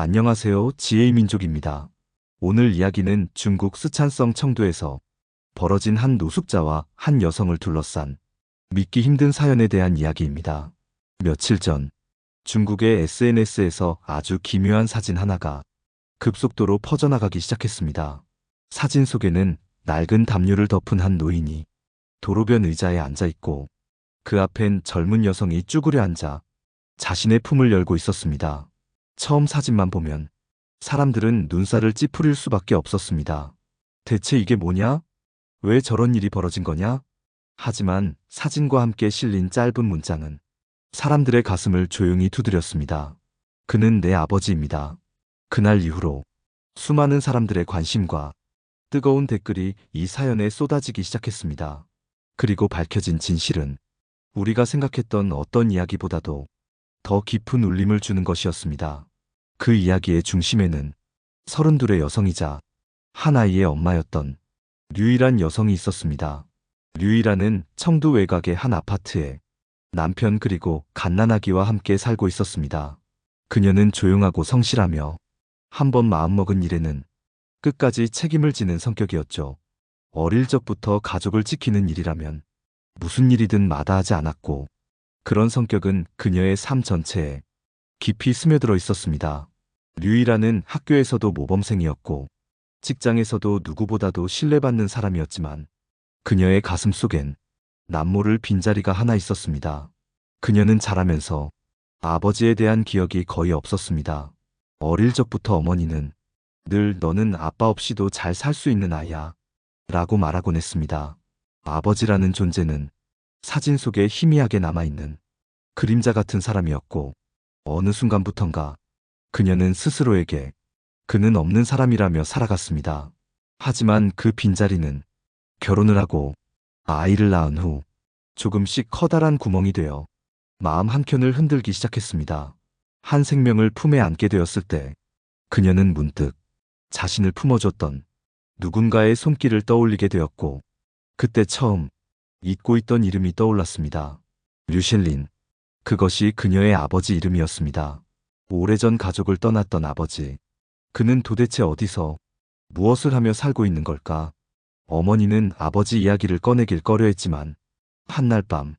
안녕하세요. 지혜의 민족입니다. 오늘 이야기는 중국 쓰촨성 청도에서 벌어진 한 노숙자와 한 여성을 둘러싼 믿기 힘든 사연에 대한 이야기입니다. 며칠 전 중국의 SNS에서 아주 기묘한 사진 하나가 급속도로 퍼져나가기 시작했습니다. 사진 속에는 낡은 담요를 덮은 한 노인이 도로변 의자에 앉아 있고 그 앞엔 젊은 여성이 쭈그려 앉아 자신의 품을 열고 있었습니다. 처음 사진만 보면 사람들은 눈살을 찌푸릴 수밖에 없었습니다. 대체 이게 뭐냐? 왜 저런 일이 벌어진 거냐? 하지만 사진과 함께 실린 짧은 문장은 사람들의 가슴을 조용히 두드렸습니다. 그는 내 아버지입니다. 그날 이후로 수많은 사람들의 관심과 뜨거운 댓글이 이 사연에 쏟아지기 시작했습니다. 그리고 밝혀진 진실은 우리가 생각했던 어떤 이야기보다도 더 깊은 울림을 주는 것이었습니다. 그 이야기의 중심에는 32의 여성이자 한 아이의 엄마였던 류이란 여성이 있었습니다. 류이란은 청도 외곽의 한 아파트에 남편 그리고 갓난아기와 함께 살고 있었습니다. 그녀는 조용하고 성실하며 한번 마음먹은 일에는 끝까지 책임을 지는 성격이었죠. 어릴 적부터 가족을 지키는 일이라면 무슨 일이든 마다하지 않았고 그런 성격은 그녀의 삶 전체에 깊이 스며들어 있었습니다. 류이라는 학교에서도 모범생이었고 직장에서도 누구보다도 신뢰받는 사람이었지만 그녀의 가슴 속엔 남모를 빈자리가 하나 있었습니다. 그녀는 자라면서 아버지에 대한 기억이 거의 없었습니다. 어릴 적부터 어머니는 늘 너는 아빠 없이도 잘 살 수 있는 아이야 라고 말하곤 했습니다. 아버지라는 존재는 사진 속에 희미하게 남아있는 그림자 같은 사람이었고 어느 순간부턴가 그녀는 스스로에게 그는 없는 사람이라며 살아갔습니다. 하지만 그 빈자리는 결혼을 하고 아이를 낳은 후 조금씩 커다란 구멍이 되어 마음 한켠을 흔들기 시작했습니다. 한 생명을 품에 안게 되었을 때 그녀는 문득 자신을 품어줬던 누군가의 손길을 떠올리게 되었고 그때 처음 잊고 있던 이름이 떠올랐습니다. 류실린. 그것이 그녀의 아버지 이름이었습니다. 오래전 가족을 떠났던 아버지. 그는 도대체 어디서 무엇을 하며 살고 있는 걸까? 어머니는 아버지 이야기를 꺼내길 꺼려했지만 한날 밤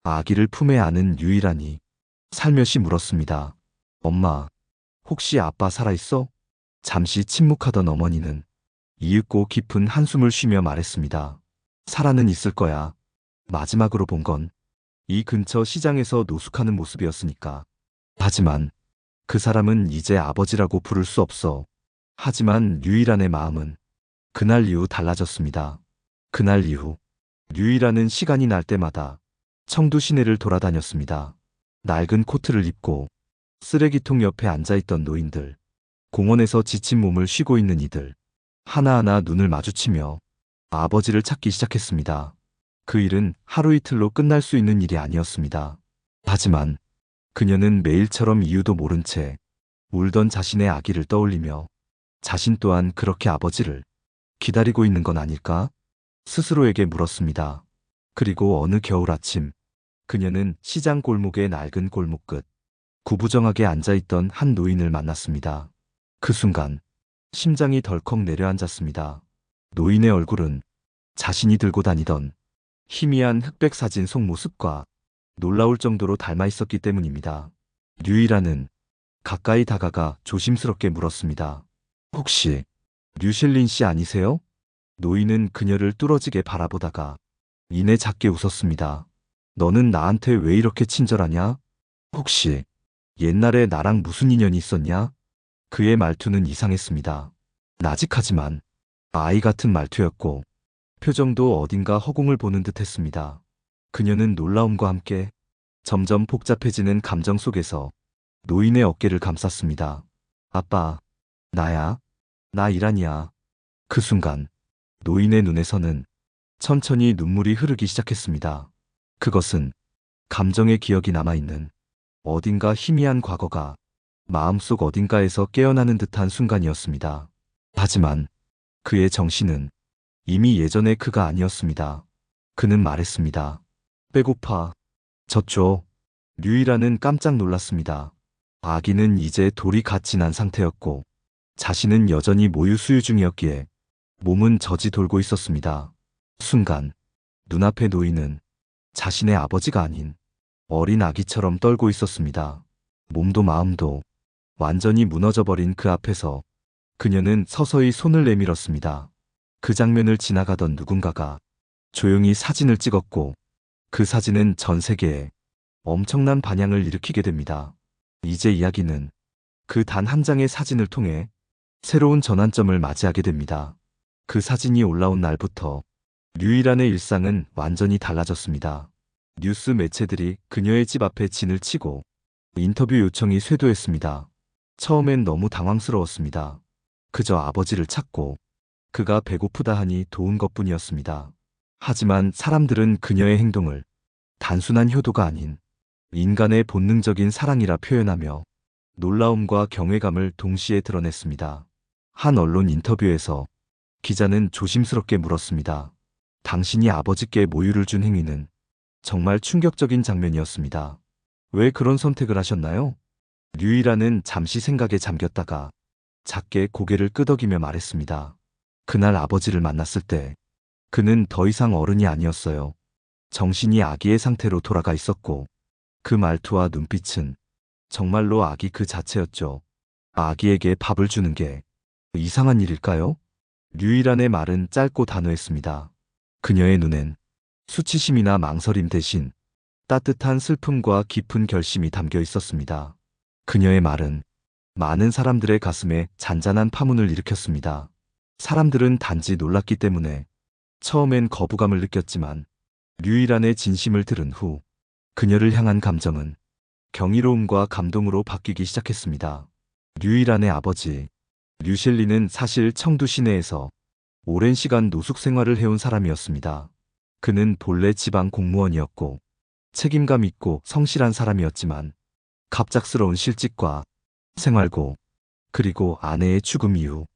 아기를 품에 안은 유일한이 살며시 물었습니다. 엄마, 혹시 아빠 살아있어? 잠시 침묵하던 어머니는 이윽고 깊은 한숨을 쉬며 말했습니다. 살아는 있을 거야. 마지막으로 본 건 이 근처 시장에서 노숙하는 모습이었으니까. 하지만 그 사람은 이제 아버지라고 부를 수 없어. 하지만 류이란의 마음은 그날 이후 달라졌습니다. 그날 이후 류이란은 시간이 날 때마다 청두 시내를 돌아다녔습니다. 낡은 코트를 입고 쓰레기통 옆에 앉아있던 노인들, 공원에서 지친 몸을 쉬고 있는 이들, 하나하나 눈을 마주치며 아버지를 찾기 시작했습니다. 그 일은 하루 이틀로 끝날 수 있는 일이 아니었습니다. 하지만 그녀는 매일처럼 이유도 모른 채 울던 자신의 아기를 떠올리며 자신 또한 그렇게 아버지를 기다리고 있는 건 아닐까? 스스로에게 물었습니다. 그리고 어느 겨울 아침 그녀는 시장 골목의 낡은 골목 끝 구부정하게 앉아있던 한 노인을 만났습니다. 그 순간 심장이 덜컥 내려앉았습니다. 노인의 얼굴은 자신이 들고 다니던 희미한 흑백 사진 속모습과 놀라울 정도로 닮아 있었기 때문입니다. 류이라는 가까이 다가가 조심스럽게 물었습니다. 혹시 류실린 씨 아니세요? 노인은 그녀를 뚫어지게 바라보다가 이내 작게 웃었습니다. 너는 나한테 왜 이렇게 친절하냐? 혹시 옛날에 나랑 무슨 인연이 있었냐? 그의 말투는 이상했습니다. 나직하지만 아이 같은 말투였고 표정도 어딘가 허공을 보는 듯 했습니다. 그녀는 놀라움과 함께 점점 복잡해지는 감정 속에서 노인의 어깨를 감쌌습니다. 아빠, 나야. 나 이란이야. 그 순간 노인의 눈에서는 천천히 눈물이 흐르기 시작했습니다. 그것은 감정의 기억이 남아있는 어딘가 희미한 과거가 마음속 어딘가에서 깨어나는 듯한 순간이었습니다. 하지만 그의 정신은 이미 예전의 그가 아니었습니다. 그는 말했습니다. 배고파. 젖줘. 류이라는 깜짝 놀랐습니다. 아기는 이제 돌이 갓 난 상태였고 자신은 여전히 모유 수유 중이었기에 몸은 젖이 돌고 있었습니다. 순간 눈앞에 놓이는 자신의 아버지가 아닌 어린 아기처럼 떨고 있었습니다. 몸도 마음도 완전히 무너져버린 그 앞에서 그녀는 서서히 손을 내밀었습니다. 그 장면을 지나가던 누군가가 조용히 사진을 찍었고 그 사진은 전 세계에 엄청난 반향을 일으키게 됩니다. 이제 이야기는 그 단 한 장의 사진을 통해 새로운 전환점을 맞이하게 됩니다. 그 사진이 올라온 날부터 류이란의 일상은 완전히 달라졌습니다. 뉴스 매체들이 그녀의 집 앞에 진을 치고 인터뷰 요청이 쇄도했습니다. 처음엔 너무 당황스러웠습니다. 그저 아버지를 찾고 그가 배고프다 하니 도운 것뿐이었습니다. 하지만 사람들은 그녀의 행동을 단순한 효도가 아닌 인간의 본능적인 사랑이라 표현하며 놀라움과 경외감을 동시에 드러냈습니다. 한 언론 인터뷰에서 기자는 조심스럽게 물었습니다. 당신이 아버지께 모유를 준 행위는 정말 충격적인 장면이었습니다. 왜 그런 선택을 하셨나요? 류이라는 잠시 생각에 잠겼다가 작게 고개를 끄덕이며 말했습니다. 그날 아버지를 만났을 때 그는 더 이상 어른이 아니었어요. 정신이 아기의 상태로 돌아가 있었고 그 말투와 눈빛은 정말로 아기 그 자체였죠. 아기에게 밥을 주는 게 이상한 일일까요? 류이란의 말은 짧고 단호했습니다. 그녀의 눈엔 수치심이나 망설임 대신 따뜻한 슬픔과 깊은 결심이 담겨 있었습니다. 그녀의 말은 많은 사람들의 가슴에 잔잔한 파문을 일으켰습니다. 사람들은 단지 놀랐기 때문에 처음엔 거부감을 느꼈지만 류이란의 진심을 들은 후 그녀를 향한 감정은 경이로움과 감동으로 바뀌기 시작했습니다. 류이란의 아버지 류실리는 사실 청두 시내에서 오랜 시간 노숙 생활을 해온 사람이었습니다. 그는 본래 지방 공무원이었고 책임감 있고 성실한 사람이었지만 갑작스러운 실직과 생활고 그리고 아내의 죽음 이후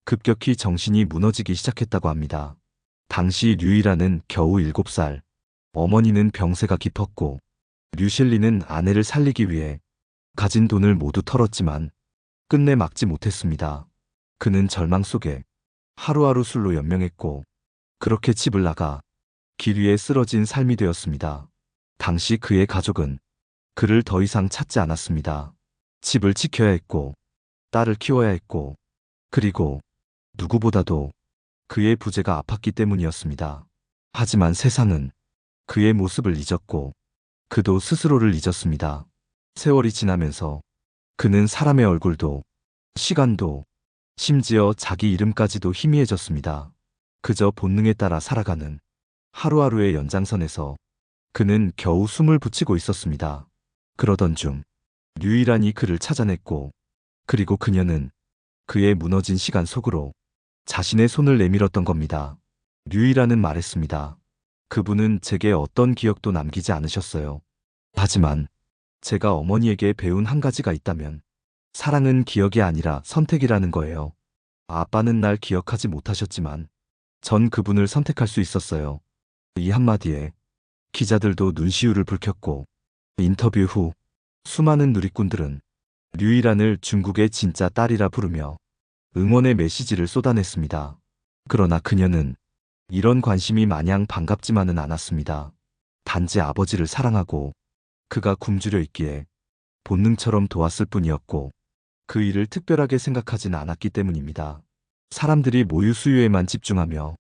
급격히 정신이 무너지기 시작했다고 합니다. 당시 류이란은 겨우 7살, 어머니는 병세가 깊었고 류실리는 아내를 살리기 위해 가진 돈을 모두 털었지만 끝내 막지 못했습니다. 그는 절망 속에 하루하루 술로 연명했고 그렇게 집을 나가 길 위에 쓰러진 삶이 되었습니다. 당시 그의 가족은 그를 더 이상 찾지 않았습니다. 집을 지켜야 했고 딸을 키워야 했고 그리고 누구보다도 그의 부재가 아팠기 때문이었습니다. 하지만 세상은 그의 모습을 잊었고 그도 스스로를 잊었습니다. 세월이 지나면서 그는 사람의 얼굴도 시간도 심지어 자기 이름까지도 희미해졌습니다. 그저 본능에 따라 살아가는 하루하루의 연장선에서 그는 겨우 숨을 붙이고 있었습니다. 그러던 중 류이란이 그를 찾아냈고 그리고 그녀는 그의 무너진 시간 속으로 자신의 손을 내밀었던 겁니다. 류이란은 말했습니다. 그분은 제게 어떤 기억도 남기지 않으셨어요. 하지만 제가 어머니에게 배운 한 가지가 있다면 사랑은 기억이 아니라 선택이라는 거예요. 아빠는 날 기억하지 못하셨지만 전 그분을 선택할 수 있었어요. 이 한마디에 기자들도 눈시울을 붉혔고 인터뷰 후 수많은 누리꾼들은 류이란을 중국의 진짜 딸이라 부르며 응원의 메시지를 쏟아냈습니다. 그러나 그녀는 이런 관심이 마냥 반갑지만은 않았습니다. 단지 아버지를 사랑하고 그가 굶주려 있기에 본능처럼 도왔을 뿐이었고 그 일을 특별하게 생각하진 않았기 때문입니다. 사람들이 모유 수유에만 집중하며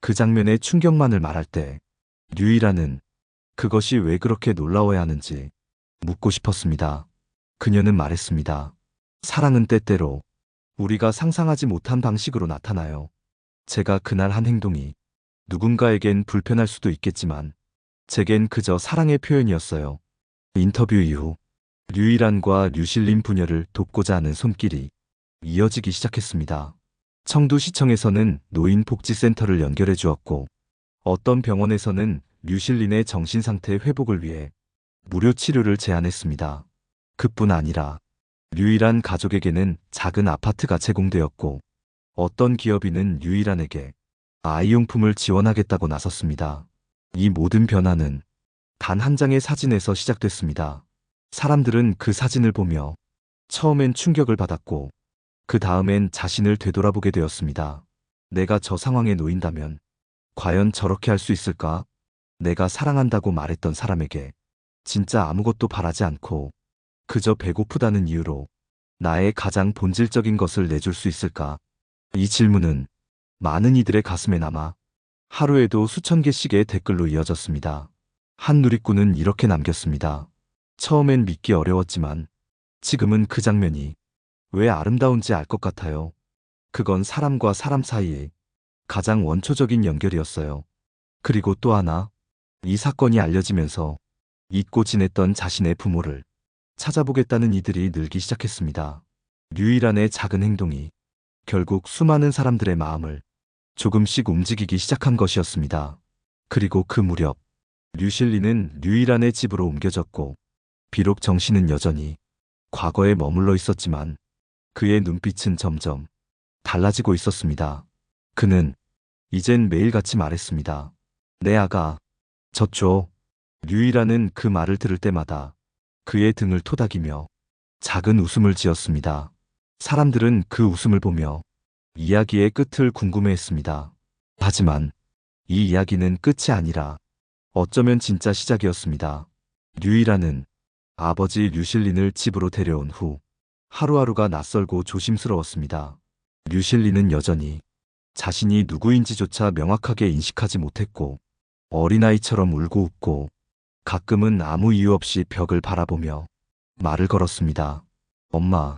그 장면의 충격만을 말할 때 류이란은 그것이 왜 그렇게 놀라워야 하는지 묻고 싶었습니다. 그녀는 말했습니다. 사랑은 때때로 우리가 상상하지 못한 방식으로 나타나요. 제가 그날 한 행동이 누군가에겐 불편할 수도 있겠지만 제겐 그저 사랑의 표현이었어요. 인터뷰 이후 류이란과 류실린 부녀를 돕고자 하는 손길이 이어지기 시작했습니다. 청두시청에서는 노인복지센터를 연결해 주었고 어떤 병원에서는 류실린의 정신상태 회복을 위해 무료 치료를 제안했습니다. 그뿐 아니라 류이란 가족에게는 작은 아파트가 제공되었고 어떤 기업인은 류이란에게 아이용품을 지원하겠다고 나섰습니다. 이 모든 변화는 단 한 장의 사진에서 시작됐습니다. 사람들은 그 사진을 보며 처음엔 충격을 받았고 그 다음엔 자신을 되돌아보게 되었습니다. 내가 저 상황에 놓인다면 과연 저렇게 할 수 있을까? 내가 사랑한다고 말했던 사람에게 진짜 아무것도 바라지 않고 그저 배고프다는 이유로 나의 가장 본질적인 것을 내줄 수 있을까? 이 질문은 많은 이들의 가슴에 남아 하루에도 수천 개씩의 댓글로 이어졌습니다. 한 누리꾼은 이렇게 남겼습니다. 처음엔 믿기 어려웠지만 지금은 그 장면이 왜 아름다운지 알 것 같아요. 그건 사람과 사람 사이에 가장 원초적인 연결이었어요. 그리고 또 하나, 이 사건이 알려지면서 잊고 지냈던 자신의 부모를 찾아보겠다는 이들이 늘기 시작했습니다. 류일안의 작은 행동이 결국 수많은 사람들의 마음을 조금씩 움직이기 시작한 것이었습니다. 그리고 그 무렵 류실리는 류일안의 집으로 옮겨졌고 비록 정신은 여전히 과거에 머물러 있었지만 그의 눈빛은 점점 달라지고 있었습니다. 그는 이젠 매일같이 말했습니다. 내 아가, 졌죠. 류일안은 그 말을 들을 때마다 그의 등을 토닥이며 작은 웃음을 지었습니다. 사람들은 그 웃음을 보며 이야기의 끝을 궁금해했습니다. 하지만 이 이야기는 끝이 아니라 어쩌면 진짜 시작이었습니다. 류일안은 아버지 류실린을 집으로 데려온 후 하루하루가 낯설고 조심스러웠습니다. 류실린은 여전히 자신이 누구인지조차 명확하게 인식하지 못했고 어린아이처럼 울고 웃고 가끔은 아무 이유 없이 벽을 바라보며 말을 걸었습니다. 엄마,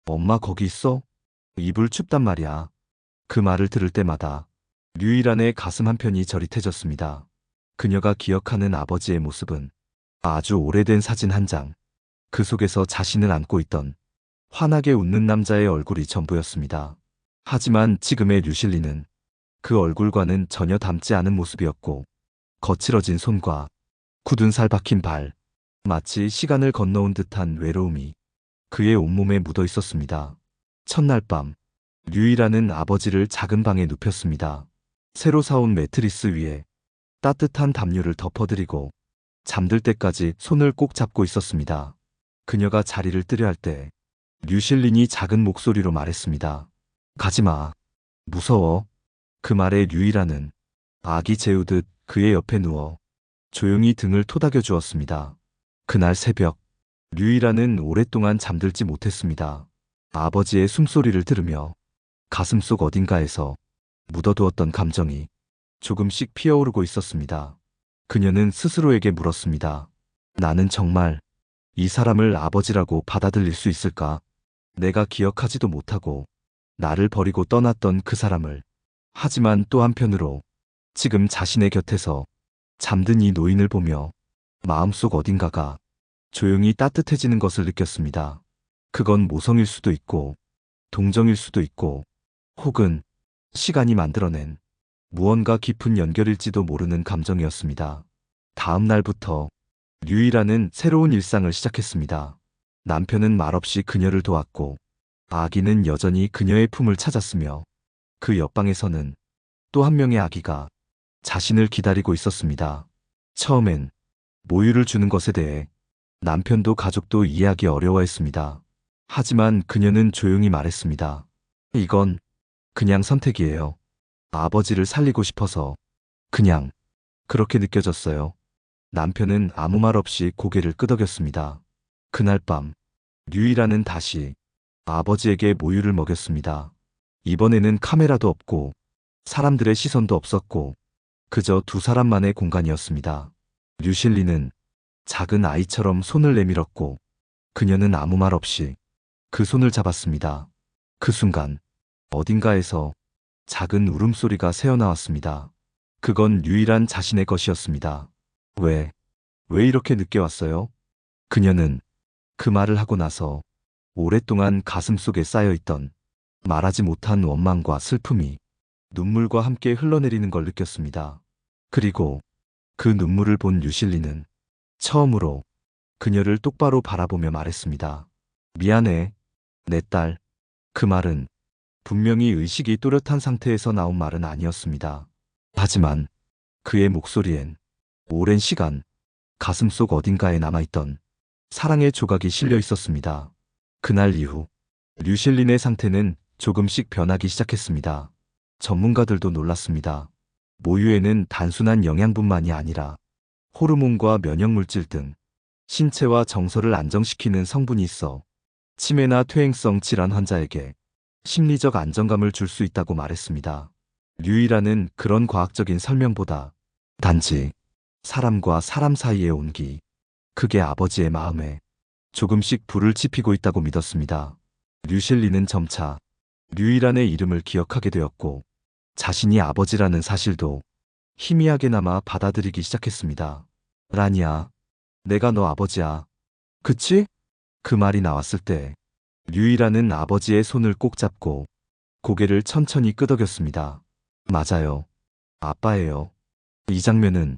엄마 거기 있어? 이불 춥단 말이야. 그 말을 들을 때마다 류일안의 가슴 한편이 저릿해졌습니다. 그녀가 기억하는 아버지의 모습은 아주 오래된 사진 한 장, 그 속에서 자신을 안고 있던 환하게 웃는 남자의 얼굴이 전부였습니다. 하지만 지금의 류실리는 그 얼굴과는 전혀 닮지 않은 모습이었고 거칠어진 손과 굳은 살 박힌 발, 마치 시간을 건너온 듯한 외로움이 그의 온몸에 묻어 있었습니다. 첫날 밤, 류일안은 아버지를 작은 방에 눕혔습니다. 새로 사온 매트리스 위에 따뜻한 담요를 덮어드리고 잠들 때까지 손을 꼭 잡고 있었습니다. 그녀가 자리를 뜨려 할 때 류실린이 작은 목소리로 말했습니다. 가지마. 무서워. 그 말에 류일안은 아기 재우듯 그의 옆에 누워 조용히 등을 토닥여 주었습니다. 그날 새벽, 류일안은 오랫동안 잠들지 못했습니다. 아버지의 숨소리를 들으며 가슴속 어딘가에서 묻어두었던 감정이 조금씩 피어오르고 있었습니다. 그녀는 스스로에게 물었습니다. 나는 정말 이 사람을 아버지라고 받아들일 수 있을까? 내가 기억하지도 못하고 나를 버리고 떠났던 그 사람을. 하지만 또 한편으로 지금 자신의 곁에서 잠든 이 노인을 보며 마음속 어딘가가 조용히 따뜻해지는 것을 느꼈습니다. 그건 모성일 수도 있고 동정일 수도 있고 혹은 시간이 만들어낸 무언가 깊은 연결일지도 모르는 감정이었습니다. 다음 날부터 류일안은 새로운 일상을 시작했습니다. 남편은 말없이 그녀를 도왔고 아기는 여전히 그녀의 품을 찾았으며 그 옆방에서는 또 한 명의 아기가 자신을 기다리고 있었습니다. 처음엔 모유를 주는 것에 대해 남편도 가족도 이해하기 어려워했습니다. 하지만 그녀는 조용히 말했습니다. 이건 그냥 선택이에요. 아버지를 살리고 싶어서 그냥 그렇게 느껴졌어요. 남편은 아무 말 없이 고개를 끄덕였습니다. 그날 밤 류일안은 다시 아버지에게 모유를 먹였습니다. 이번에는 카메라도 없고 사람들의 시선도 없었고 그저 두 사람만의 공간이었습니다. 류실리는 작은 아이처럼 손을 내밀었고 그녀는 아무 말 없이 그 손을 잡았습니다. 그 순간 어딘가에서 작은 울음소리가 새어나왔습니다. 그건 류일안 자신의 것이었습니다. 왜 이렇게 늦게 왔어요? 그녀는 그 말을 하고 나서 오랫동안 가슴속에 쌓여있던 말하지 못한 원망과 슬픔이 눈물과 함께 흘러내리는 걸 느꼈습니다. 그리고 그 눈물을 본 류실리는 처음으로 그녀를 똑바로 바라보며 말했습니다. 미안해, 내 딸. 그 말은 분명히 의식이 또렷한 상태에서 나온 말은 아니었습니다. 하지만 그의 목소리엔 오랜 시간 가슴속 어딘가에 남아있던 사랑의 조각이 실려 있었습니다. 그날 이후 류실린의 상태는 조금씩 변하기 시작했습니다. 전문가들도 놀랐습니다. 모유에는 단순한 영양분만이 아니라 호르몬과 면역물질 등 신체와 정서를 안정시키는 성분이 있어 치매나 퇴행성 질환 환자에게 심리적 안정감을 줄 수 있다고 말했습니다. 류이라는 그런 과학적인 설명보다 단지 사람과 사람 사이의 온기, 그게 아버지의 마음에 조금씩 불을 지피고 있다고 믿었습니다. 류실리는 점차 류이란의 이름을 기억하게 되었고 자신이 아버지라는 사실도 희미하게나마 받아들이기 시작했습니다. 라니야, 내가 너 아버지야. 그치? 그 말이 나왔을 때 류이란은 아버지의 손을 꼭 잡고 고개를 천천히 끄덕였습니다. 맞아요. 아빠예요. 이 장면은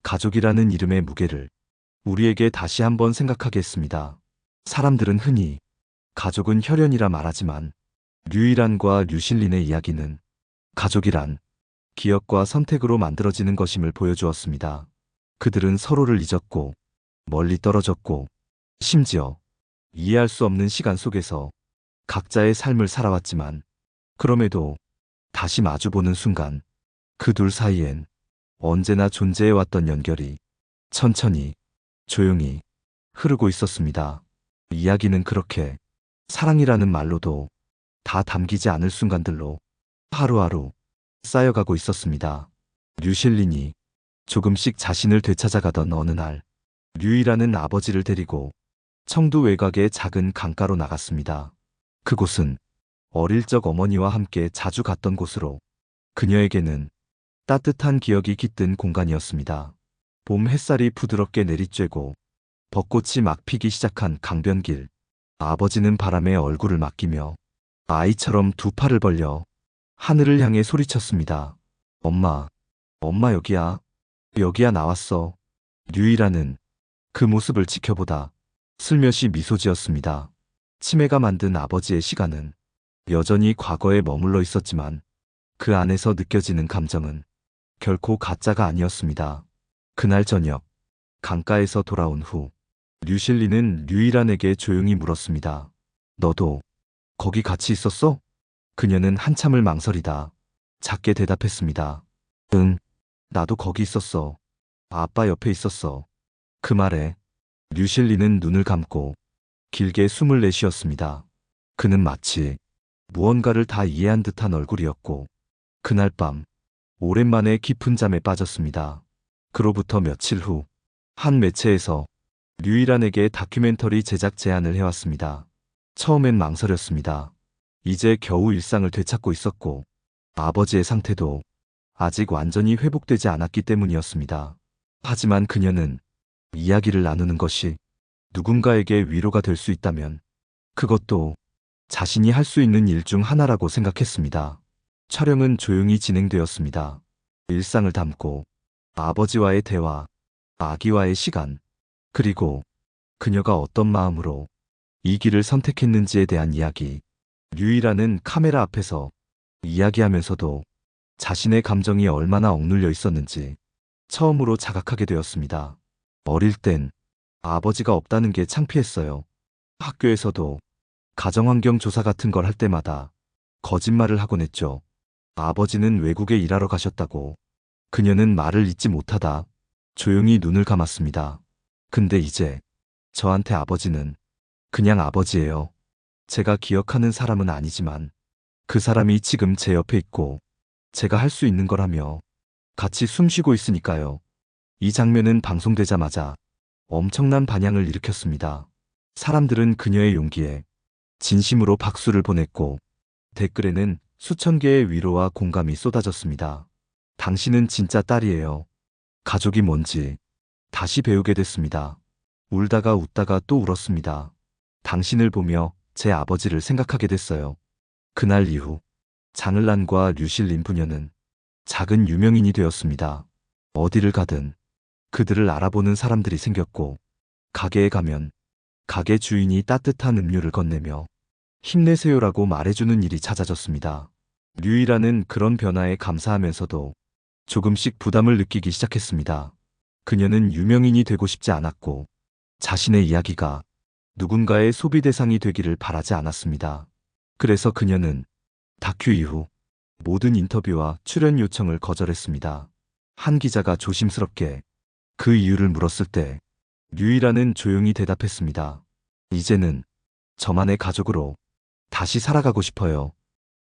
가족이라는 이름의 무게를 우리에게 다시 한번 생각하게 했습니다. 사람들은 흔히 가족은 혈연이라 말하지만 류이란과 류실린의 이야기는 가족이란 기억과 선택으로 만들어지는 것임을 보여주었습니다. 그들은 서로를 잊었고 멀리 떨어졌고 심지어 이해할 수 없는 시간 속에서 각자의 삶을 살아왔지만 그럼에도 다시 마주보는 순간 그 둘 사이엔 언제나 존재해왔던 연결이 천천히 조용히 흐르고 있었습니다. 이야기는 그렇게 사랑이라는 말로도 다 담기지 않을 순간들로 하루하루 쌓여가고 있었습니다. 류실린이 조금씩 자신을 되찾아가던 어느 날 류이라는 아버지를 데리고 청두 외곽의 작은 강가로 나갔습니다. 그곳은 어릴 적 어머니와 함께 자주 갔던 곳으로 그녀에게는 따뜻한 기억이 깃든 공간이었습니다. 봄 햇살이 부드럽게 내리쬐고 벚꽃이 막 피기 시작한 강변길. 아버지는 바람에 얼굴을 맡기며 아이처럼 두 팔을 벌려 하늘을 향해 소리쳤습니다. 엄마, 엄마 여기야. 여기야 나왔어. 류이라는 그 모습을 지켜보다 슬며시 미소 지었습니다. 치매가 만든 아버지의 시간은 여전히 과거에 머물러 있었지만 그 안에서 느껴지는 감정은 결코 가짜가 아니었습니다. 그날 저녁 강가에서 돌아온 후 류실리는 류이란에게 조용히 물었습니다. 너도 거기 같이 있었어? 그녀는 한참을 망설이다 작게 대답했습니다. 응, 나도 거기 있었어. 아빠 옆에 있었어. 그 말에 류실리는 눈을 감고 길게 숨을 내쉬었습니다. 그는 마치 무언가를 다 이해한 듯한 얼굴이었고 그날 밤 오랜만에 깊은 잠에 빠졌습니다. 그로부터 며칠 후 한 매체에서 류이란에게 다큐멘터리 제작 제안을 해왔습니다. 처음엔 망설였습니다. 이제 겨우 일상을 되찾고 있었고 아버지의 상태도 아직 완전히 회복되지 않았기 때문이었습니다. 하지만 그녀는 이야기를 나누는 것이 누군가에게 위로가 될 수 있다면 그것도 자신이 할 수 있는 일 중 하나라고 생각했습니다. 촬영은 조용히 진행되었습니다. 일상을 담고 아버지와의 대화, 아기와의 시간, 그리고 그녀가 어떤 마음으로 이 길을 선택했는지에 대한 이야기. 류이라는 카메라 앞에서 이야기하면서도 자신의 감정이 얼마나 억눌려 있었는지 처음으로 자각하게 되었습니다. 어릴 땐 아버지가 없다는 게 창피했어요. 학교에서도 가정환경 조사 같은 걸 할 때마다 거짓말을 하곤 했죠. 아버지는 외국에 일하러 가셨다고. 그녀는 말을 잇지 못하다 조용히 눈을 감았습니다. 근데 이제 저한테 아버지는 그냥 아버지예요. 제가 기억하는 사람은 아니지만 그 사람이 지금 제 옆에 있고 제가 할 수 있는 거라며 같이 숨쉬고 있으니까요. 이 장면은 방송되자마자 엄청난 반향을 일으켰습니다. 사람들은 그녀의 용기에 진심으로 박수를 보냈고 댓글에는 수천 개의 위로와 공감이 쏟아졌습니다. 당신은 진짜 딸이에요. 가족이 뭔지 다시 배우게 됐습니다. 울다가 웃다가 또 울었습니다. 당신을 보며 제 아버지를 생각하게 됐어요. 그날 이후 장을란과 류실린 부녀는 작은 유명인이 되었습니다. 어디를 가든 그들을 알아보는 사람들이 생겼고 가게에 가면 가게 주인이 따뜻한 음료를 건네며 힘내세요라고 말해주는 일이 잦아졌습니다. 류이라는 그런 변화에 감사하면서도 조금씩 부담을 느끼기 시작했습니다. 그녀는 유명인이 되고 싶지 않았고 자신의 이야기가 누군가의 소비 대상이 되기를 바라지 않았습니다. 그래서 그녀는 다큐 이후 모든 인터뷰와 출연 요청을 거절했습니다. 한 기자가 조심스럽게 그 이유를 물었을 때 류이라는 조용히 대답했습니다. 이제는 저만의 가족으로 다시 살아가고 싶어요.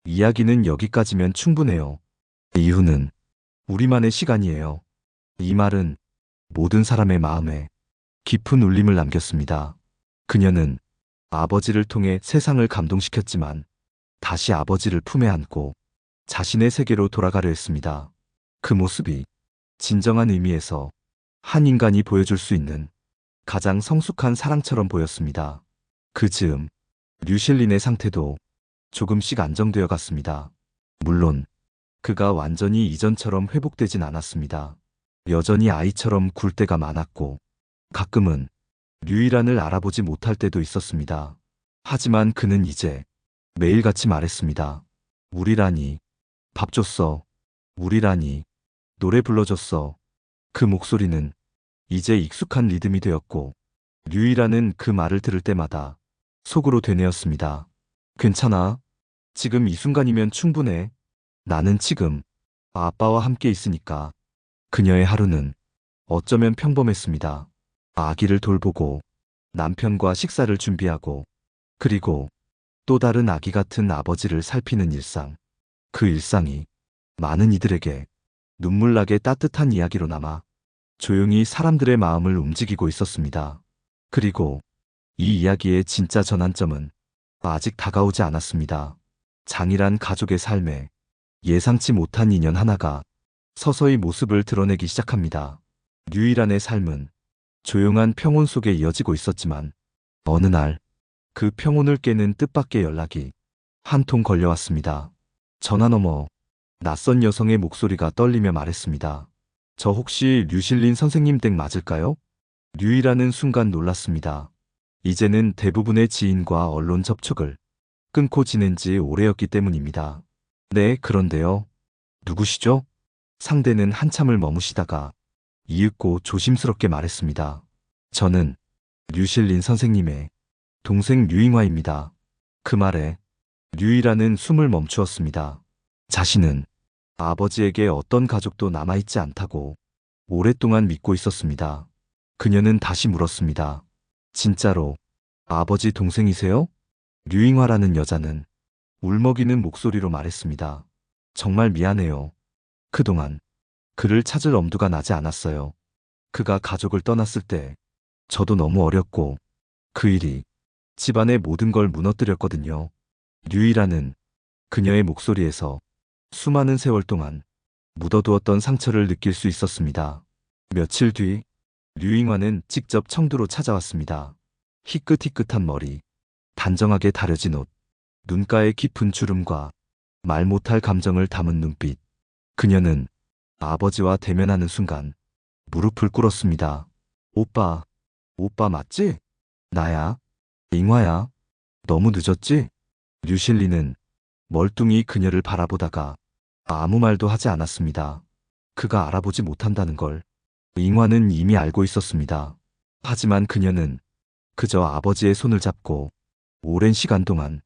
이야기는 여기까지면 충분해요. 이후는 우리만의 시간이에요. 이 말은 모든 사람의 마음에 깊은 울림을 남겼습니다. 그녀는 아버지를 통해 세상을 감동시켰지만 다시 아버지를 품에 안고 자신의 세계로 돌아가려 했습니다. 그 모습이 진정한 의미에서 한 인간이 보여줄 수 있는 가장 성숙한 사랑처럼 보였습니다. 그 즈음 류실린의 상태도 조금씩 안정되어 갔습니다. 물론 그가 완전히 이전처럼 회복되진 않았습니다. 여전히 아이처럼 굴 때가 많았고 가끔은 류이란을 알아보지 못할 때도 있었습니다. 하지만 그는 이제 매일같이 말했습니다. 우리란이 밥 줬어. 우리란이 노래 불러줬어. 그 목소리는 이제 익숙한 리듬이 되었고 류이란은 그 말을 들을 때마다 속으로 되뇌었습니다. 괜찮아. 지금 이 순간이면 충분해. 나는 지금 아빠와 함께 있으니까. 그녀의 하루는 어쩌면 평범했습니다. 아기를 돌보고 남편과 식사를 준비하고 그리고 또 다른 아기 같은 아버지를 살피는 일상. 그 일상이 많은 이들에게 눈물나게 따뜻한 이야기로 남아 조용히 사람들의 마음을 움직이고 있었습니다. 그리고 이 이야기의 진짜 전환점은 아직 다가오지 않았습니다. 장일한 가족의 삶에 예상치 못한 인연 하나가 서서히 모습을 드러내기 시작합니다. 류이란의 삶은 조용한 평온 속에 이어지고 있었지만 어느 날 그 평온을 깨는 뜻밖의 연락이 한 통 걸려왔습니다. 전화 너머 낯선 여성의 목소리가 떨리며 말했습니다. 저 혹시 류실린 선생님 댁 맞을까요? 류이란은 순간 놀랐습니다. 이제는 대부분의 지인과 언론 접촉을 끊고 지낸 지 오래였기 때문입니다. 네, 그런데요. 누구시죠? 상대는 한참을 머무시다가 이윽고 조심스럽게 말했습니다. 저는 류실린 선생님의 동생 류잉화입니다. 그 말에 류이라는 숨을 멈추었습니다. 자신은 아버지에게 어떤 가족도 남아있지 않다고 오랫동안 믿고 있었습니다. 그녀는 다시 물었습니다. 진짜로 아버지 동생이세요? 류잉화라는 여자는 울먹이는 목소리로 말했습니다. 정말 미안해요. 그동안 그를 찾을 엄두가 나지 않았어요. 그가 가족을 떠났을 때 저도 너무 어렸고 그 일이 집안의 모든 걸 무너뜨렸거든요. 류이라는 그녀의 목소리에서 수많은 세월 동안 묻어두었던 상처를 느낄 수 있었습니다. 며칠 뒤 류잉화는 직접 청두로 찾아왔습니다. 희끗희끗한 머리, 단정하게 다려진 옷, 눈가에 깊은 주름과 말 못할 감정을 담은 눈빛. 그녀는 아버지와 대면하는 순간 무릎을 꿇었습니다. 오빠, 오빠 맞지? 나야. 잉화야. 너무 늦었지? 류실리는 멀뚱히 그녀를 바라보다가 아무 말도 하지 않았습니다. 그가 알아보지 못한다는 걸 잉화는 이미 알고 있었습니다. 하지만 그녀는 그저 아버지의 손을 잡고 오랜 시간 동안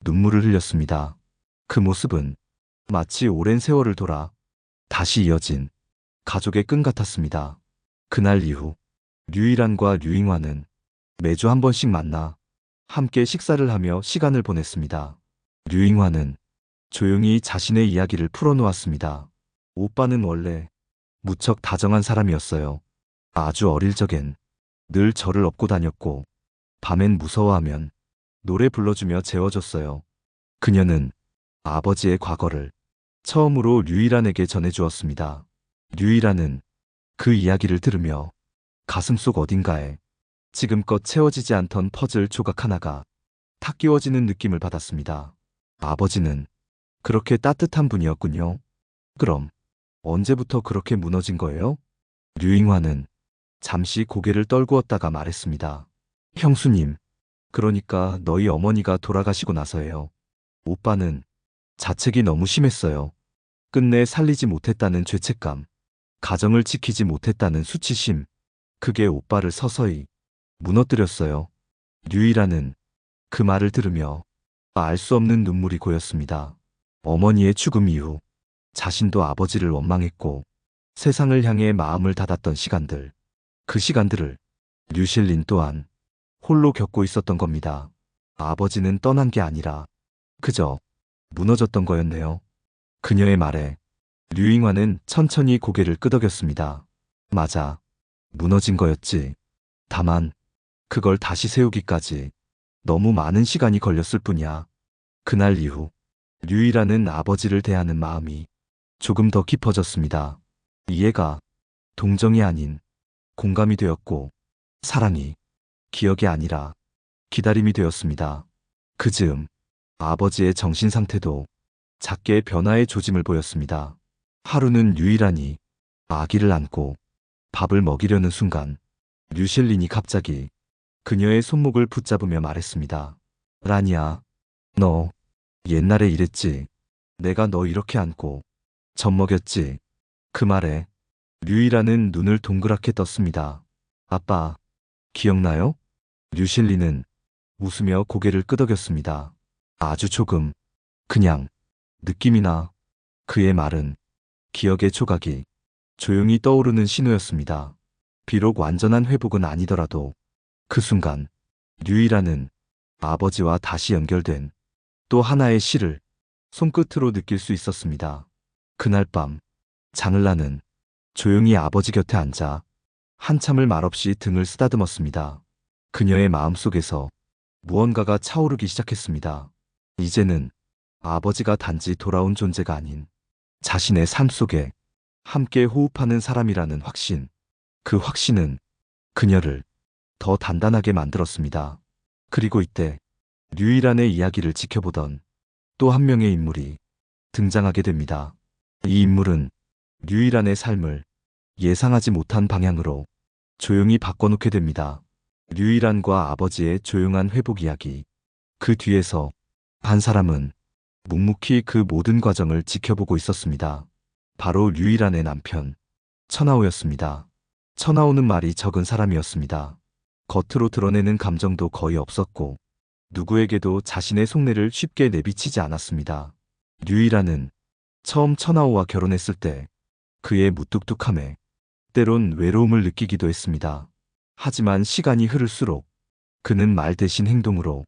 눈물을 흘렸습니다. 그 모습은 마치 오랜 세월을 돌아 다시 이어진 가족의 끈 같았습니다. 그날 이후 류이란과 류잉화는 매주 한 번씩 만나 함께 식사를 하며 시간을 보냈습니다. 류잉화는 조용히 자신의 이야기를 풀어놓았습니다. 오빠는 원래 무척 다정한 사람이었어요. 아주 어릴 적엔 늘 저를 업고 다녔고 밤엔 무서워하면 노래 불러주며 재워줬어요. 그녀는 아버지의 과거를 처음으로 류이란에게 전해주었습니다. 류이란은 그 이야기를 들으며 가슴속 어딘가에 지금껏 채워지지 않던 퍼즐 조각 하나가 탁 끼워지는 느낌을 받았습니다. 아버지는 그렇게 따뜻한 분이었군요. 그럼 언제부터 그렇게 무너진 거예요? 류잉화는 잠시 고개를 떨구었다가 말했습니다. 형수님, 그러니까 너희 어머니가 돌아가시고 나서예요. 오빠는 자책이 너무 심했어요. 끝내 살리지 못했다는 죄책감, 가정을 지키지 못했다는 수치심, 그게 오빠를 서서히 무너뜨렸어요. 류이라는 그 말을 들으며 알 수 없는 눈물이 고였습니다. 어머니의 죽음 이후 자신도 아버지를 원망했고 세상을 향해 마음을 닫았던 시간들, 그 시간들을 류실린 또한 홀로 겪고 있었던 겁니다. 아버지는 떠난 게 아니라 그저 무너졌던 거였네요. 그녀의 말에 류잉화는 천천히 고개를 끄덕였습니다. 맞아, 무너진 거였지. 다만 그걸 다시 세우기까지 너무 많은 시간이 걸렸을 뿐이야. 그날 이후 류이라는 아버지를 대하는 마음이 조금 더 깊어졌습니다. 이해가 동정이 아닌 공감이 되었고 사랑이 기억이 아니라 기다림이 되었습니다. 그 즈음 아버지의 정신 상태도 작게 변화의 조짐을 보였습니다. 하루는 유일하니 아기를 안고 밥을 먹이려는 순간 류실린이 갑자기 그녀의 손목을 붙잡으며 말했습니다. 라니야, 너 옛날에 이랬지. 내가 너 이렇게 안고 젖 먹였지. 그 말에 류이라는 눈을 동그랗게 떴습니다. 아빠, 기억나요? 류실리는 웃으며 고개를 끄덕였습니다. 아주 조금, 그냥 느낌이나. 그의 말은 기억의 조각이 조용히 떠오르는 신호였습니다. 비록 완전한 회복은 아니더라도 그 순간 류이라는 아버지와 다시 연결된 또 하나의 시를 손끝으로 느낄 수 있었습니다. 그날 밤 장을라는 조용히 아버지 곁에 앉아 한참을 말없이 등을 쓰다듬었습니다. 그녀의 마음속에서 무언가가 차오르기 시작했습니다. 이제는 아버지가 단지 돌아온 존재가 아닌 자신의 삶 속에 함께 호흡하는 사람이라는 확신. 그 확신은 그녀를 더 단단하게 만들었습니다. 그리고 이때 류이란의 이야기를 지켜보던 또 한 명의 인물이 등장하게 됩니다. 이 인물은 류이란의 삶을 예상하지 못한 방향으로 조용히 바꿔놓게 됩니다. 류이란과 아버지의 조용한 회복 이야기. 그 뒤에서 한 사람은 묵묵히 그 모든 과정을 지켜보고 있었습니다. 바로 류이란의 남편 천하오였습니다. 천하오는 말이 적은 사람이었습니다. 겉으로 드러내는 감정도 거의 없었고 누구에게도 자신의 속내를 쉽게 내비치지 않았습니다. 류이란은 처음 천하오와 결혼했을 때 그의 무뚝뚝함에 때론 외로움을 느끼기도 했습니다. 하지만 시간이 흐를수록 그는 말 대신 행동으로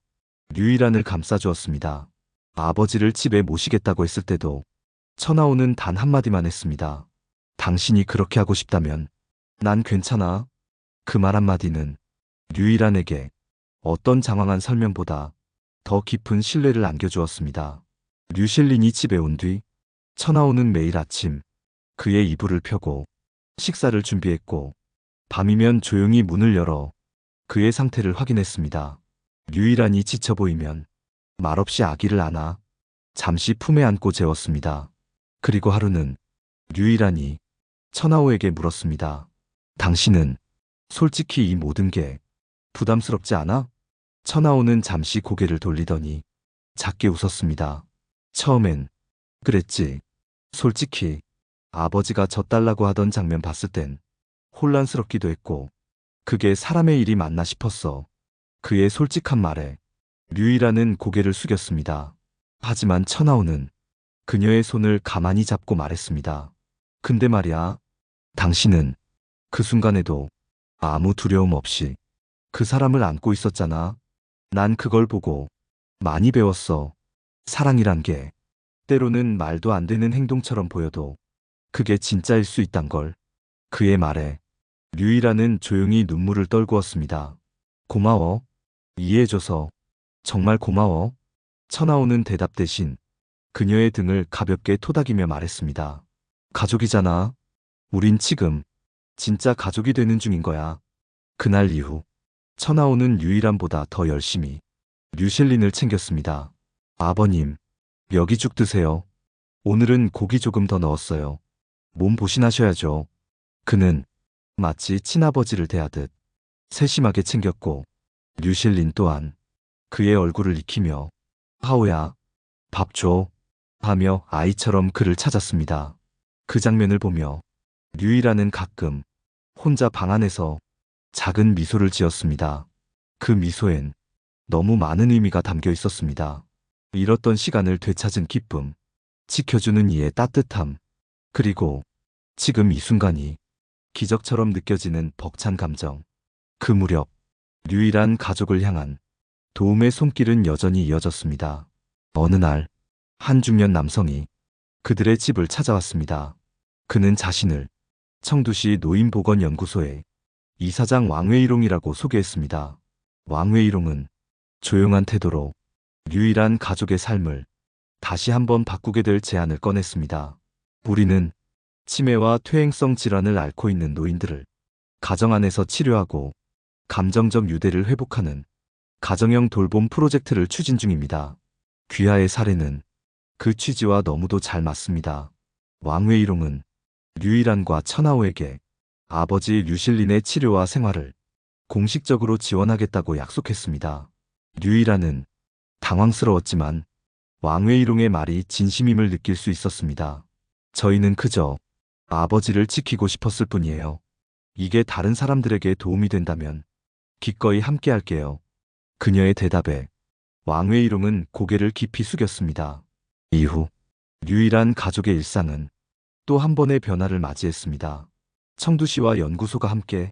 류이란을 감싸주었습니다. 아버지를 집에 모시겠다고 했을 때도 천하오는 단 한마디만 했습니다. 당신이 그렇게 하고 싶다면 난 괜찮아. 그 말 한마디는 류이란에게 어떤 장황한 설명보다 더 깊은 신뢰를 안겨주었습니다. 류실린이 집에 온 뒤 천하오는 매일 아침 그의 이불을 펴고 식사를 준비했고 밤이면 조용히 문을 열어 그의 상태를 확인했습니다. 류이란이 지쳐 보이면 말없이 아기를 안아 잠시 품에 안고 재웠습니다. 그리고 하루는 류이란이 천하오에게 물었습니다. 당신은 솔직히 이 모든 게 부담스럽지 않아? 천하오는 잠시 고개를 돌리더니 작게 웃었습니다. 처음엔 그랬지. 솔직히 아버지가 져달라고 하던 장면 봤을 땐 혼란스럽기도 했고 그게 사람의 일이 맞나 싶었어. 그의 솔직한 말에 류이란은 고개를 숙였습니다. 하지만 천하오는 그녀의 손을 가만히 잡고 말했습니다. 근데 말이야, 당신은 그 순간에도 아무 두려움 없이 그 사람을 안고 있었잖아. 난 그걸 보고 많이 배웠어. 사랑이란 게 때로는 말도 안 되는 행동처럼 보여도 그게 진짜일 수 있단 걸. 그의 말에 류이란은 조용히 눈물을 떨구었습니다. 고마워. 이해해줘서 정말 고마워. 천하오는 대답 대신 그녀의 등을 가볍게 토닥이며 말했습니다. 가족이잖아. 우린 지금 진짜 가족이 되는 중인 거야. 그날 이후 천하오는 류이란보다 더 열심히 류실린을 챙겼습니다. 아버님, 여기 죽 드세요. 오늘은 고기 조금 더 넣었어요. 몸 보신하셔야죠. 그는 마치 친아버지를 대하듯 세심하게 챙겼고 류실린 또한 그의 얼굴을 익히며 하오야, 밥 줘. 하며 아이처럼 그를 찾았습니다. 그 장면을 보며 류이란은 가끔 혼자 방 안에서 작은 미소를 지었습니다. 그 미소엔 너무 많은 의미가 담겨 있었습니다. 잃었던 시간을 되찾은 기쁨, 지켜주는 이의 따뜻함, 그리고 지금 이 순간이 기적처럼 느껴지는 벅찬 감정. 그 무렵 류일한 가족을 향한 도움의 손길은 여전히 이어졌습니다. 어느 날 한 중년 남성이 그들의 집을 찾아왔습니다. 그는 자신을 청두시 노인보건연구소의 이사장 왕외일홍이라고 소개했습니다. 왕외일홍은 조용한 태도로 류일한 가족의 삶을 다시 한번 바꾸게 될 제안을 꺼냈습니다. 우리는 치매와 퇴행성 질환을 앓고 있는 노인들을 가정 안에서 치료하고 감정적 유대를 회복하는 가정형 돌봄 프로젝트를 추진 중입니다. 귀하의 사례는 그 취지와 너무도 잘 맞습니다. 왕외일홍은 류일한과 천하오에게 아버지 류실린의 치료와 생활을 공식적으로 지원하겠다고 약속했습니다. 류일한은 당황스러웠지만 왕외일홍의 말이 진심임을 느낄 수 있었습니다. 저희는 그저 아버지를 지키고 싶었을 뿐이에요. 이게 다른 사람들에게 도움이 된다면 기꺼이 함께할게요. 그녀의 대답에 왕외일홍은 고개를 깊이 숙였습니다. 이후 류일한 가족의 일상은 또 한 번의 변화를 맞이했습니다. 청두시와 연구소가 함께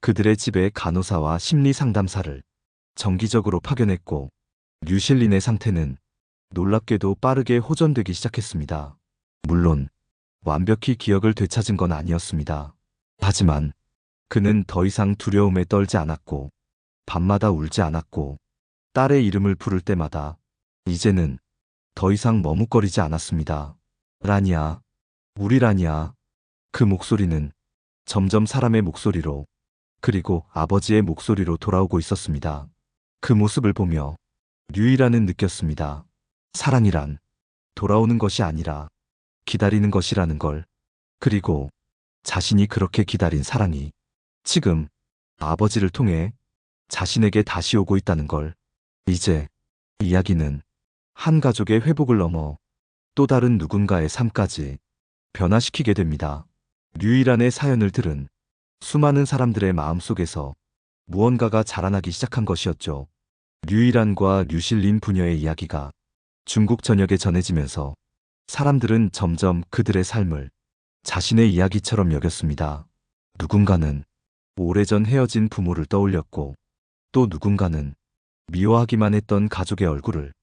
그들의 집에 간호사와 심리상담사를 정기적으로 파견했고 류실린의 상태는 놀랍게도 빠르게 호전되기 시작했습니다. 물론 완벽히 기억을 되찾은 건 아니었습니다. 하지만 그는 더 이상 두려움에 떨지 않았고 밤마다 울지 않았고 딸의 이름을 부를 때마다 이제는 더 이상 머뭇거리지 않았습니다. 라니야, 우리 라니야. 그 목소리는 점점 사람의 목소리로 그리고 아버지의 목소리로 돌아오고 있었습니다. 그 모습을 보며 류일한은 느꼈습니다. 사랑이란 돌아오는 것이 아니라 기다리는 것이라는 걸. 그리고 자신이 그렇게 기다린 사랑이 지금 아버지를 통해 자신에게 다시 오고 있다는 걸. 이제 이야기는 한 가족의 회복을 넘어 또 다른 누군가의 삶까지 변화시키게 됩니다. 류일한의 사연을 들은 수많은 사람들의 마음속에서 무언가가 자라나기 시작한 것이었죠. 류일한과 류실린 부녀의 이야기가 중국 전역에 전해지면서 사람들은 점점 그들의 삶을 자신의 이야기처럼 여겼습니다. 누군가는 오래전 헤어진 부모를 떠올렸고 또 누군가는 미워하기만 했던 가족의 얼굴을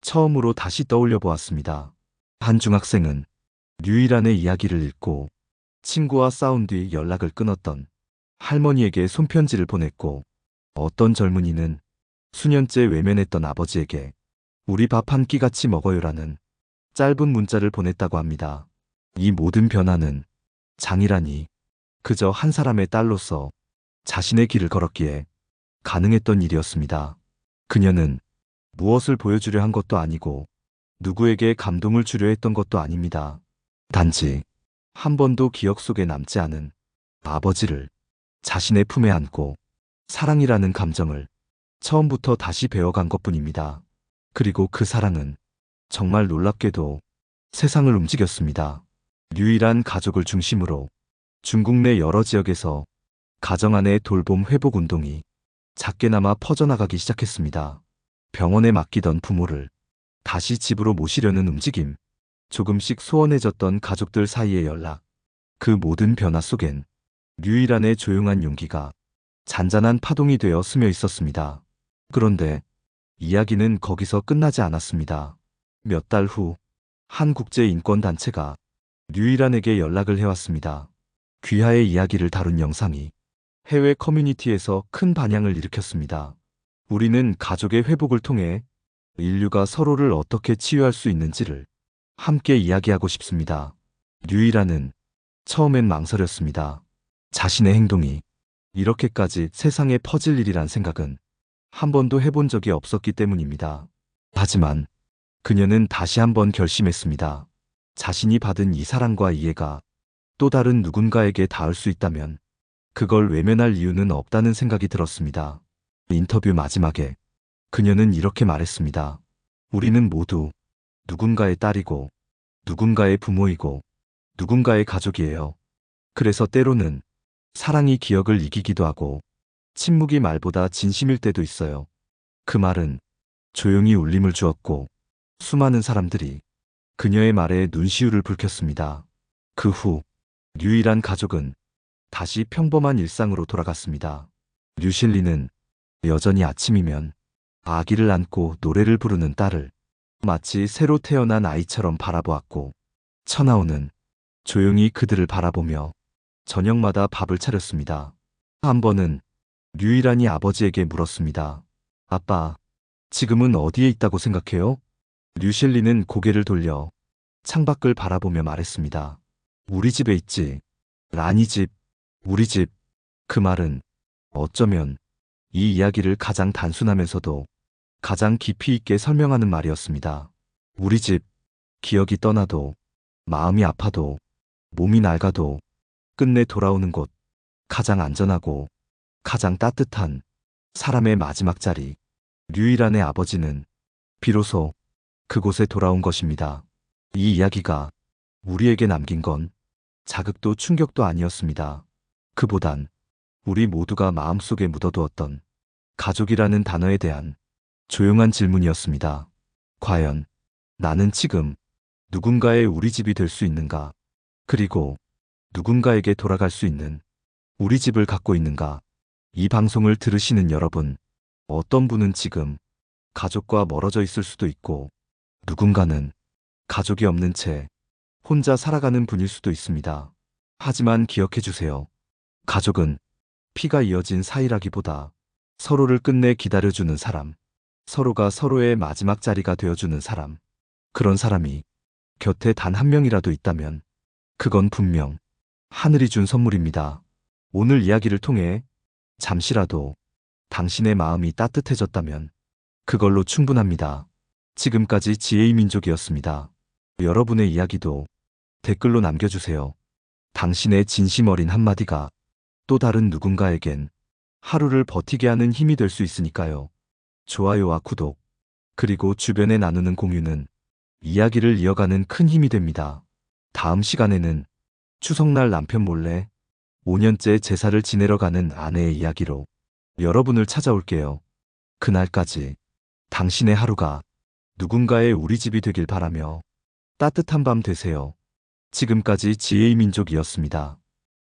처음으로 다시 떠올려 보았습니다. 한 중학생은 류일한의 이야기를 읽고 친구와 싸운 뒤 연락을 끊었던 할머니에게 손편지를 보냈고 어떤 젊은이는 수년째 외면했던 아버지에게 우리 밥 한 끼 같이 먹어요라는 짧은 문자를 보냈다고 합니다. 이 모든 변화는 장이란이 그저 한 사람의 딸로서 자신의 길을 걸었기에 가능했던 일이었습니다. 그녀는 무엇을 보여주려 한 것도 아니고 누구에게 감동을 주려 했던 것도 아닙니다. 단지 한 번도 기억 속에 남지 않은 아버지를 자신의 품에 안고 사랑이라는 감정을 처음부터 다시 배워간 것뿐입니다. 그리고 그 사랑은 정말 놀랍게도 세상을 움직였습니다. 류일한 가족을 중심으로 중국 내 여러 지역에서 가정 안의 돌봄 회복 운동이 작게나마 퍼져나가기 시작했습니다. 병원에 맡기던 부모를 다시 집으로 모시려는 움직임, 조금씩 소원해졌던 가족들 사이의 연락, 그 모든 변화 속엔 류일한의 조용한 용기가 잔잔한 파동이 되어 스며 있었습니다. 그런데 이야기는 거기서 끝나지 않았습니다. 몇 달 후, 한 국제인권단체가 류일한에게 연락을 해왔습니다. 귀하의 이야기를 다룬 영상이 해외 커뮤니티에서 큰 반향을 일으켰습니다. 우리는 가족의 회복을 통해 인류가 서로를 어떻게 치유할 수 있는지를 함께 이야기하고 싶습니다. 류일한은 처음엔 망설였습니다. 자신의 행동이 이렇게까지 세상에 퍼질 일이란 생각은 한 번도 해본 적이 없었기 때문입니다. 하지만 그녀는 다시 한번 결심했습니다. 자신이 받은 이 사랑과 이해가 또 다른 누군가에게 닿을 수 있다면 그걸 외면할 이유는 없다는 생각이 들었습니다. 인터뷰 마지막에 그녀는 이렇게 말했습니다. 우리는 모두 누군가의 딸이고 누군가의 부모이고 누군가의 가족이에요. 그래서 때로는 사랑이 기억을 이기기도 하고 침묵이 말보다 진심일 때도 있어요. 그 말은 조용히 울림을 주었고 수많은 사람들이 그녀의 말에 눈시울을 붉혔습니다. 그 후 류일한 가족은 다시 평범한 일상으로 돌아갔습니다. 류실리는 여전히 아침이면 아기를 안고 노래를 부르는 딸을 마치 새로 태어난 아이처럼 바라보았고 천하오는 조용히 그들을 바라보며 저녁마다 밥을 차렸습니다. 한 번은 류일한이 아버지에게 물었습니다. 아빠, 지금은 어디에 있다고 생각해요? 류실리는 고개를 돌려 창밖을 바라보며 말했습니다. 우리 집에 있지. 라니 집, 우리 집. 그 말은 어쩌면 이 이야기를 가장 단순하면서도 가장 깊이 있게 설명하는 말이었습니다. 우리 집, 기억이 떠나도, 마음이 아파도, 몸이 낡아도 끝내 돌아오는 곳, 가장 안전하고 가장 따뜻한 사람의 마지막 자리. 류일한의 아버지는 비로소 그곳에 돌아온 것입니다. 이 이야기가 우리에게 남긴 건 자극도 충격도 아니었습니다. 그보단 우리 모두가 마음속에 묻어두었던 가족이라는 단어에 대한 조용한 질문이었습니다. 과연 나는 지금 누군가의 우리 집이 될 수 있는가? 그리고 누군가에게 돌아갈 수 있는 우리 집을 갖고 있는가? 이 방송을 들으시는 여러분, 어떤 분은 지금 가족과 멀어져 있을 수도 있고, 누군가는 가족이 없는 채 혼자 살아가는 분일 수도 있습니다. 하지만 기억해 주세요. 가족은 피가 이어진 사이라기보다 서로를 끝내 기다려주는 사람, 서로가 서로의 마지막 자리가 되어주는 사람, 그런 사람이 곁에 단 한 명이라도 있다면 그건 분명 하늘이 준 선물입니다. 오늘 이야기를 통해 잠시라도 당신의 마음이 따뜻해졌다면 그걸로 충분합니다. 지금까지 지혜의 민족이었습니다. 여러분의 이야기도 댓글로 남겨주세요. 당신의 진심 어린 한마디가 또 다른 누군가에겐 하루를 버티게 하는 힘이 될 수 있으니까요. 좋아요와 구독, 그리고 주변에 나누는 공유는 이야기를 이어가는 큰 힘이 됩니다. 다음 시간에는 추석날 남편 몰래 5년째 제사를 지내러 가는 아내의 이야기로 여러분을 찾아올게요. 그날까지 당신의 하루가 누군가의 우리 집이 되길 바라며 따뜻한 밤 되세요. 지금까지 지혜의 민족이었습니다.